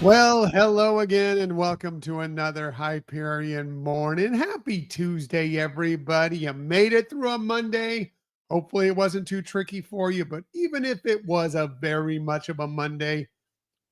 Well, hello again, and welcome to another Hyperion morning. Happy Tuesday, everybody. You made it through a Monday. Hopefully, it wasn't too tricky for you, but even if it was a very much of a Monday,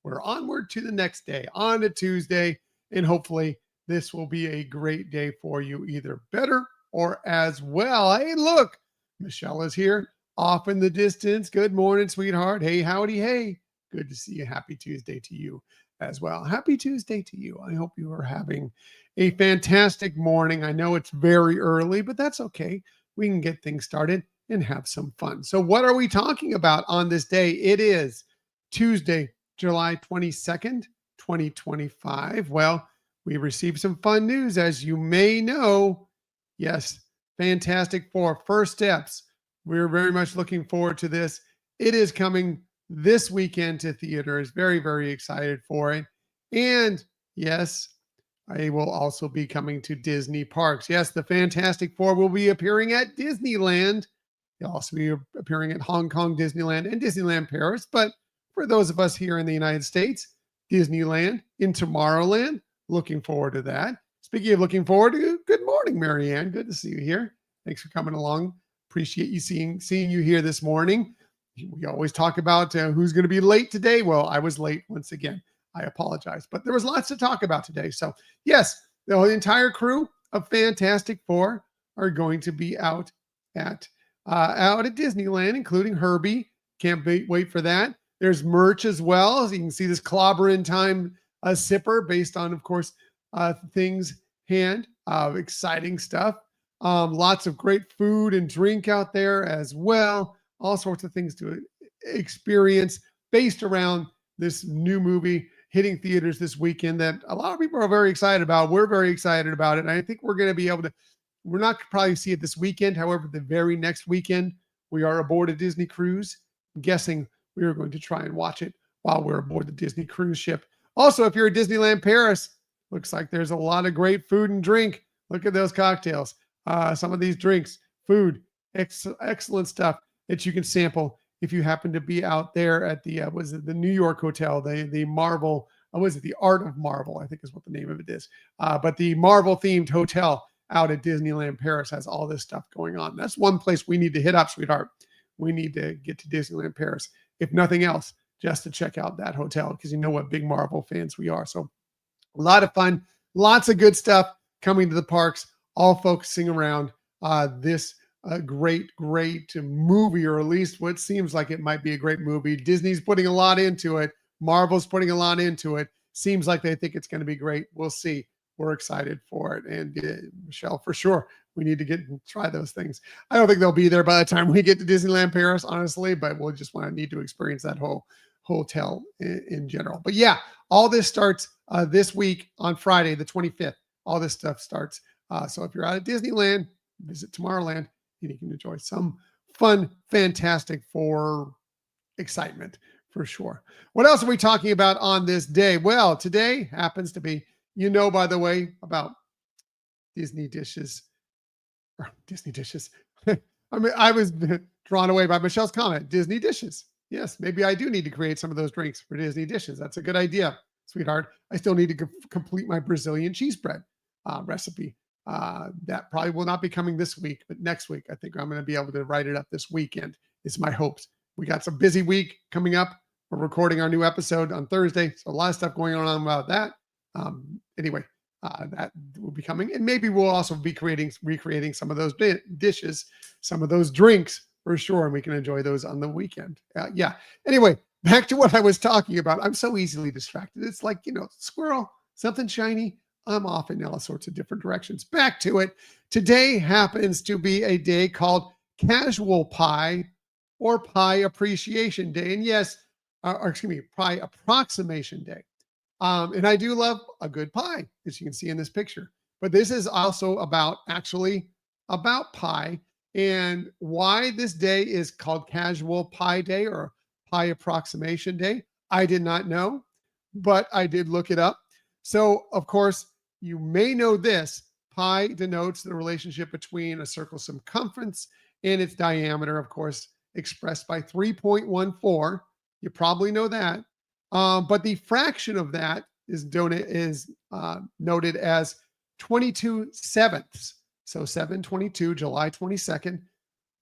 we're onward to the next day, on to Tuesday, and hopefully, this will be a great day for you, either better or as well. Hey, look, Michelle is here, off in the distance. Good morning, sweetheart. Hey, howdy, hey. Good to see you. Happy Tuesday to you as well. Happy Tuesday to you. I hope you are having a fantastic morning. I know it's very early, but that's okay. We can get things started and have some fun. So, what are we talking about on this day? It is Tuesday, July 22nd, 2025. Well, we received some fun news, as you may know. Yes, Fantastic Four, First Steps. We're very much looking forward to this. It is coming this weekend to theaters. Very, very excited for it. And yes, I will also be coming to Disney parks. Yes, the Fantastic Four will be appearing at Disneyland. They'll also be appearing at Hong Kong Disneyland and Disneyland Paris. But for those of us here in the United States, Disneyland in Tomorrowland. Looking forward to that. Speaking of looking forward to, good morning, Marianne. Good to see you here. Thanks for coming along. Appreciate you seeing you here this morning. We always talk about who's going to be late today. Well, I was late once again. I apologize, but there was lots to talk about today. So yes, the entire crew of Fantastic Four are going to be out at Disneyland, including Herbie. Can't wait for that. There's merch as well. So you can see this Clobber in Time sipper based on, of course, Things Hand. Exciting stuff. Lots of great food and drink out there as well. All sorts of things to experience based around this new movie hitting theaters this weekend that a lot of people are very excited about. We're very excited about it. And I think we're going to be able to, we're not going to probably see it this weekend. However, the very next weekend, we are aboard a Disney cruise. I'm guessing we are going to try and watch it while we're aboard the Disney cruise ship. Also, if you're at Disneyland Paris, looks like there's a lot of great food and drink. Look at those cocktails. Some of these drinks, food, excellent stuff that you can sample if you happen to be out there at the the New York hotel, the Marvel, was it the Art of Marvel, I think is what the name of it is. But the Marvel themed hotel out at Disneyland Paris has all this stuff going on. That's one place we need to hit up, sweetheart. We need to get to Disneyland Paris, if nothing else, just to check out that hotel, because you know what big Marvel fans we are. So a lot of fun, lots of good stuff coming to the parks, all focusing around this great movie, or at least what seems like it might be a great movie. Disney's putting a lot into it. Marvel's putting a lot into it. Seems like they think it's going to be great. We'll see. We're excited for it. And Michelle, for sure, we need to get and try those things. I don't think they'll be there by the time we get to Disneyland Paris, honestly, but we'll just need to experience that whole hotel in general. But yeah, all this starts this week on Friday, the 25th. All this stuff starts. So if you're out at Disneyland, visit Tomorrowland, and you can enjoy some fun, Fantastic Four excitement for sure. What else are we talking about on this day? Well, today happens to be, by the way, about Disney dishes. Disney dishes. I mean, I was drawn away by Michelle's comment. Disney dishes. Yes, maybe I do need to create some of those drinks for Disney dishes. That's a good idea, sweetheart. I still need to complete my Brazilian cheese bread recipe. That probably will not be coming this week, but next week, I think I'm going to be able to write it up this weekend. It's my hopes. We got some busy week coming up. We're recording our new episode on Thursday. So a lot of stuff going on about that. Anyway, that will be coming. And maybe we'll also be recreating some of those dishes, some of those drinks for sure. And we can enjoy those on the weekend. Yeah. Anyway, back to what I was talking about. I'm so easily distracted. It's like, squirrel, something shiny. I'm off in all sorts of different directions. Back to it. Today happens to be a day called Casual Pie or Pie Appreciation Day. And yes, Pie Approximation Day. And I do love a good pie, as you can see in this picture. But this is also about pie, and why this day is called Casual Pie Day or Pie Approximation Day. I did not know, but I did look it up. So, of course, you may know this. Pi denotes the relationship between a circle's circumference and its diameter, of course, expressed by 3.14. You probably know that. But the fraction of that is noted as 22 sevenths. So 7/22, July 22nd,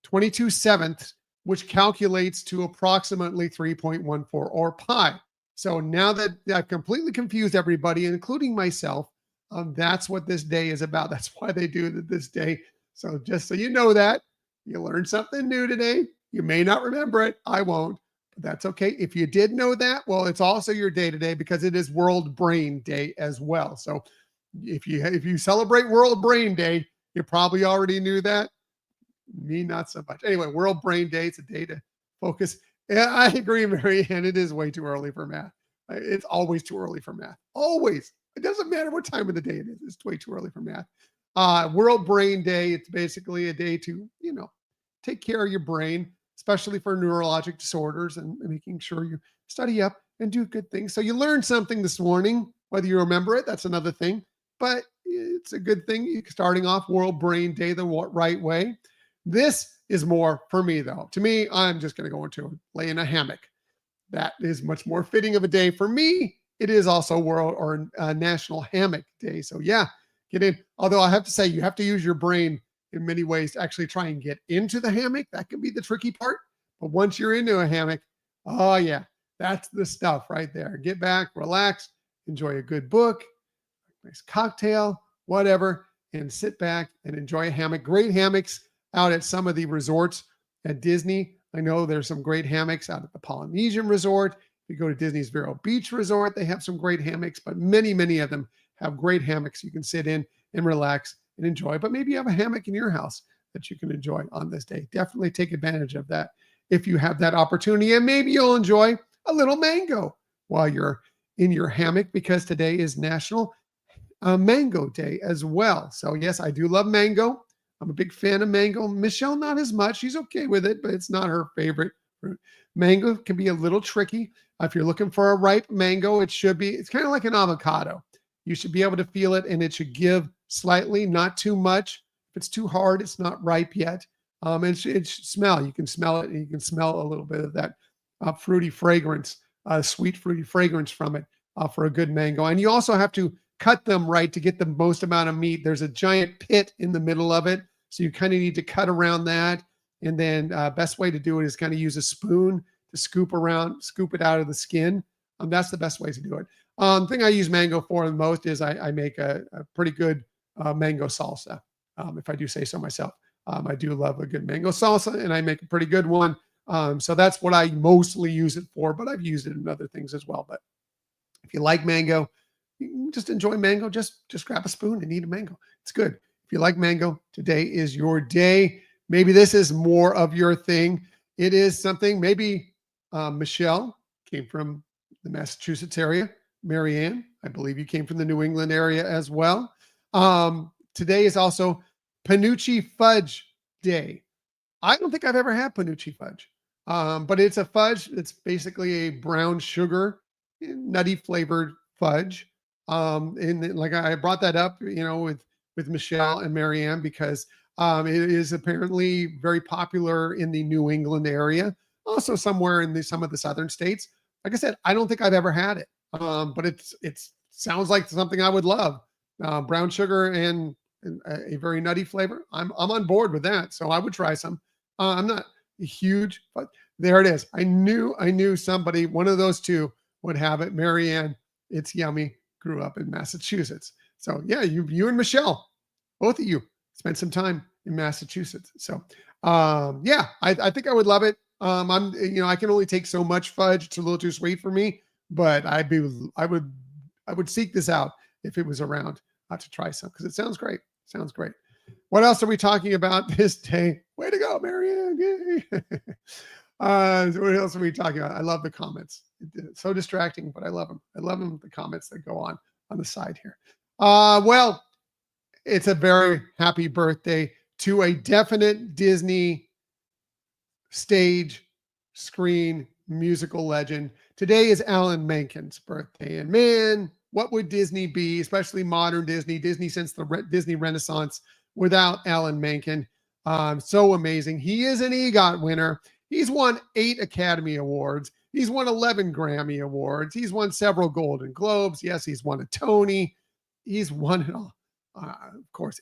22 sevenths, which calculates to approximately 3.14 or pi. So now that I've completely confused everybody, including myself, that's what this day is about. That's why they do it this day. So just so you know that, you learned something new today. You may not remember it. I won't, but that's okay. If you did know that, well, it's also your day today because it is World Brain Day as well. So if you celebrate World Brain Day, you probably already knew that. Me, not so much. Anyway, World Brain Day. It's a day to focus. Yeah, I agree, Mary Ann. It is way too early for math. It's always too early for math. Always. It doesn't matter what time of the day it is. It's way too early for math. World Brain Day. It's basically a day to, take care of your brain, especially for neurologic disorders and making sure you study up and do good things. So you learned something this morning, whether you remember it, that's another thing. But it's a good thing starting off World Brain Day the right way. This is more for me, though. To me, I'm just going to go into lay in a hammock. That is much more fitting of a day for me. It is also World or National Hammock Day. So yeah, get in. Although I have to say, you have to use your brain in many ways to actually try and get into the hammock. That can be the tricky part. But once you're into a hammock, oh yeah, that's the stuff right there. Get back, relax, enjoy a good book, nice cocktail, whatever, and sit back and enjoy a hammock. Great hammocks out at some of the resorts at Disney. I know there's some great hammocks out at the Polynesian Resort. If you go to Disney's Vero Beach Resort, they have some great hammocks, but many, many of them have great hammocks you can sit in and relax and enjoy. But maybe you have a hammock in your house that you can enjoy on this day. Definitely take advantage of that if you have that opportunity. And maybe you'll enjoy a little mango while you're in your hammock, because today is National Mango Day as well. So yes, I do love mango. I'm a big fan of mango. Michelle, not as much. She's okay with it, but it's not her favorite fruit. Mango can be a little tricky. If you're looking for a ripe mango, it's kind of like an avocado. You should be able to feel it, and it should give slightly, not too much. If it's too hard, it's not ripe yet. It should smell. You can smell it, and you can smell a little bit of that fruity fragrance, sweet fruity fragrance from it for a good mango. And you also have to cut them right to get the most amount of meat. There's a giant pit in the middle of it. So you kind of need to cut around that. And then best way to do it is kind of use a spoon to scoop it out of the skin. That's the best way to do it. Thing I use mango for the most is I make a pretty good mango salsa, if I do say so myself. I do love a good mango salsa, and I make a pretty good one. So that's what I mostly use it for, but I've used it in other things as well. But if you like mango, you can just enjoy mango. Just grab a spoon and eat a mango. It's good. If you like mango, today is your day. Maybe this is more of your thing. It is something, maybe Michelle came from the Massachusetts area. Mary Ann, I believe you came from the New England area as well. Today is also Panucci Fudge Day. I don't think I've ever had Panucci Fudge, but it's a fudge. It's basically a brown sugar, nutty flavored fudge. And like I brought that up, with Michelle and Marianne, because it is apparently very popular in the New England area, also somewhere in some of the southern states. Like I said, I don't think I've ever had it, but it sounds like something I would love. Brown sugar and a very nutty flavor. I'm on board with that, so I would try some. I'm not huge, but there it is. I knew somebody, one of those two, would have it. Marianne, it's yummy. Grew up in Massachusetts. So yeah, you and Michelle, both of you spent some time in Massachusetts. So yeah, I think I would love it. I can only take so much fudge. It's a little too sweet for me, but I would seek this out if it was around to try some, because it sounds great. Sounds great. What else are we talking about this day? Way to go, Marianne. Yay. What else are we talking about? I love the comments. It's so distracting, but I love them. I love them, the comments that go on the side here. Well, it's a very happy birthday to a definite Disney stage, screen, musical legend. Today is Alan Menken's birthday. And man, what would Disney be, especially modern Disney since the Disney Renaissance, without Alan Menken? So amazing. He is an EGOT winner. He's won 8 Academy Awards. He's won 11 Grammy Awards. He's won several Golden Globes. Yes, he's won a Tony. He's won it all. Of course,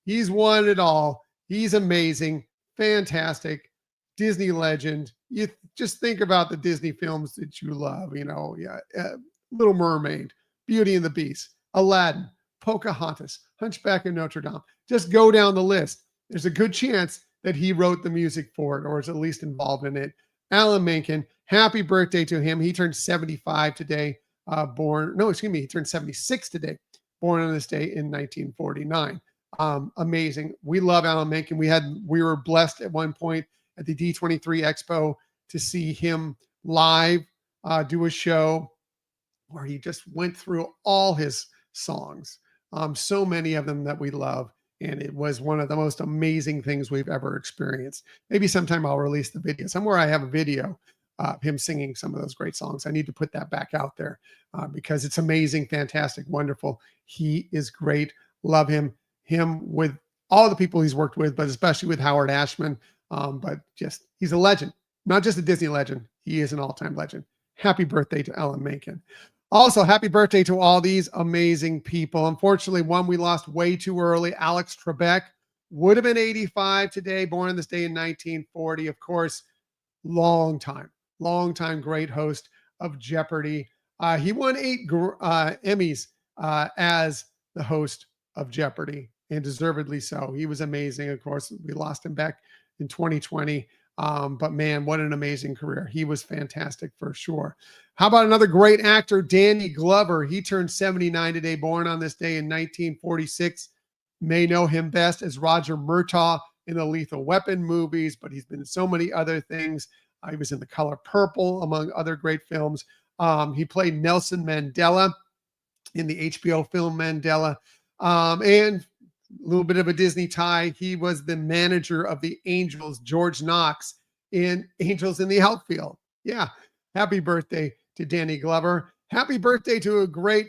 he's won it all. He's amazing, fantastic, Disney legend. You just think about the Disney films that you love. Yeah, Little Mermaid, Beauty and the Beast, Aladdin, Pocahontas, Hunchback of Notre Dame. Just go down the list. There's a good chance that he wrote the music for it or is at least involved in it. Alan Menken, happy birthday to him. He turned 75 today. He turned 76 today. Born on this day in 1949. Amazing. We love Alan Menken. We were blessed at one point at the D23 Expo to see him live do a show where he just went through all his songs, so many of them that we love. And it was one of the most amazing things we've ever experienced. Maybe sometime I'll release the video. Somewhere I have a video of him singing some of those great songs. I need to put that back out there because it's amazing, fantastic, wonderful. He is great. Love him. Him with all the people he's worked with, but especially with Howard Ashman. He's a legend, not just a Disney legend. He is an all-time legend. Happy birthday to Alan Menken. Also, happy birthday to all these amazing people. Unfortunately, one we lost way too early, Alex Trebek, would have been 85 today, born on this day in 1940. Of course, long time great host of Jeopardy. He won 8 Emmys as the host of Jeopardy, and deservedly so. He was amazing. Of course, we lost him back in 2020. But man, what an amazing career. He was fantastic for sure. How about another great actor, Danny Glover? He turned 79 today, born on this day in 1946. May know him best as Roger Murtaugh in the Lethal Weapon movies, but he's been in so many other things. He was in The Color Purple, among other great films. He played Nelson Mandela in the HBO film Mandela. And a little bit of a Disney tie. He was the manager of the Angels, George Knox, in Angels in the Outfield. Yeah. Happy birthday to Danny Glover. Happy birthday to a great,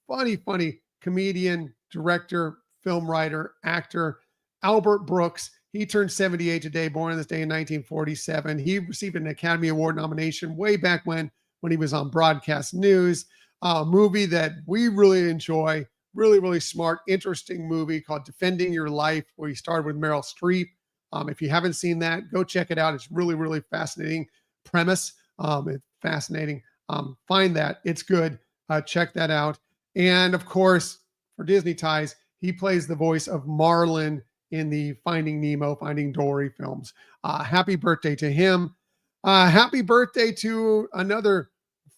funny comedian, director, film writer, actor, Albert Brooks. He turned 78 today, born on this day in 1947. He received an Academy Award nomination way back when he was on broadcast news, a movie that we really enjoy. Really smart, interesting movie called Defending Your Life, where he starred with Meryl Streep. If you haven't seen that, go check it out. It's really fascinating premise. It's fascinating. Find that. It's good. Check that out. And of course, for Disney ties, he plays the voice of Marlin in the Finding Nemo, Finding Dory films. Happy birthday to him. Happy birthday to another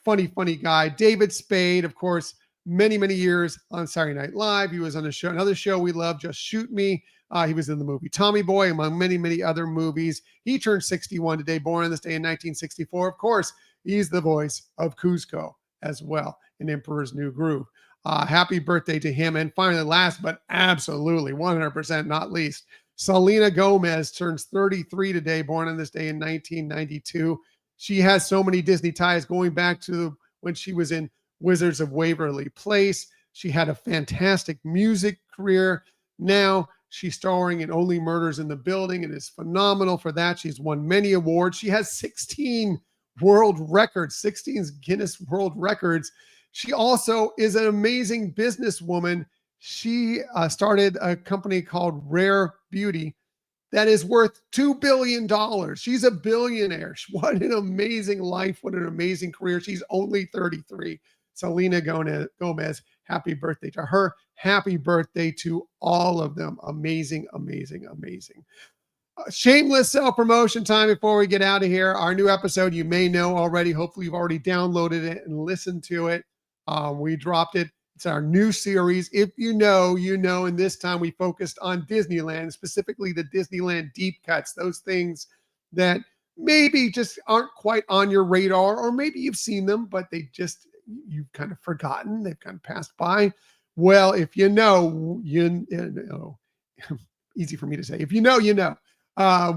funny guy, David Spade, of course. Many years on Saturday Night Live. He was on another show we love, Just Shoot Me. He was in the movie Tommy Boy, among many other movies. He turned 61 today, born on this day in 1964. Of course, he's the voice of Kuzco as well in Emperor's New Groove. Happy birthday to him. And finally, last but absolutely 100% not least, Selena Gomez turns 33 today, born on this day in 1992. She has so many Disney ties going back to when she was in Wizards of Waverly Place. She had a fantastic music career. Now she's starring in Only Murders in the Building and is phenomenal for that. She's won many awards. She has 16 world records, 16 Guinness World Records. She also is an amazing businesswoman. She started a company called Rare Beauty that is worth $2 billion. She's a billionaire. What an amazing life. What an amazing career. She's only 33. Selena Gomez, happy birthday to her. Happy birthday to all of them. Amazing. Shameless self-promotion time before we get out of here. Our new episode, you may know already. Hopefully you've already downloaded it and listened to it. We dropped it. It's our new series. If you know, you know. And this time we focused on Disneyland, specifically the Disneyland deep cuts, those things that maybe just aren't quite on your radar, or maybe you've seen them, but you've kind of forgotten. They've kind of passed by. Well, if you know, you know, easy for me to say. If you know, you know.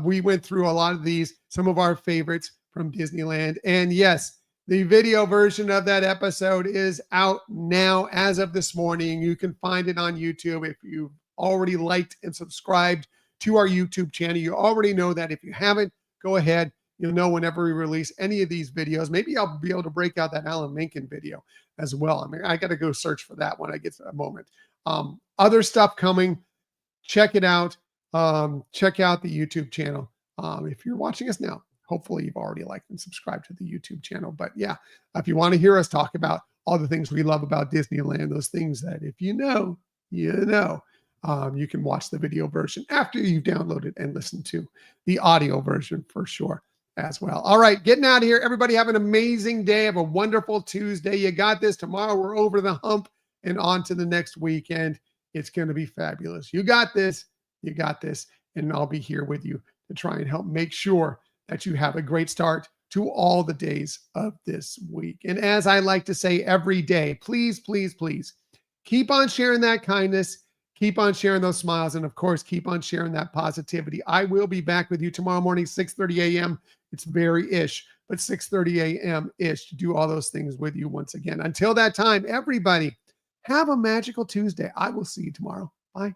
We went through a lot of these, some of our favorites from Disneyland. And yes, the video version of that episode is out now as of this morning. You can find it on YouTube. If you've already liked and subscribed to our YouTube channel, you already know that. If you haven't, go ahead. You'll know whenever we release any of these videos. Maybe I'll be able to break out that Alan Menken video as well. I mean, I got to go search for that when I get to a moment. Other stuff coming. Check it out. Check out the YouTube channel. If you're watching us now, hopefully you've already liked and subscribed to the YouTube channel. But yeah, if you want to hear us talk about all the things we love about Disneyland, those things that if you know, you know, you can watch the video version after you've downloaded and listened to the audio version for sure as well. All right, getting out of here. Everybody have an amazing day. Have a wonderful Tuesday. You got this. Tomorrow we're over the hump and on to the next weekend. It's going to be fabulous. You got this. You got this. And I'll be here with you to try and help make sure that you have a great start to all the days of this week. And as I like to say every day, please, please, please keep on sharing that kindness. Keep on sharing those smiles. And of course, keep on sharing that positivity. I will be back with you tomorrow morning, 6:30 a.m. It's very ish, but 6:30 a.m. ish to do all those things with you once again. Until that time, everybody, have a magical Tuesday. I will see you tomorrow. Bye.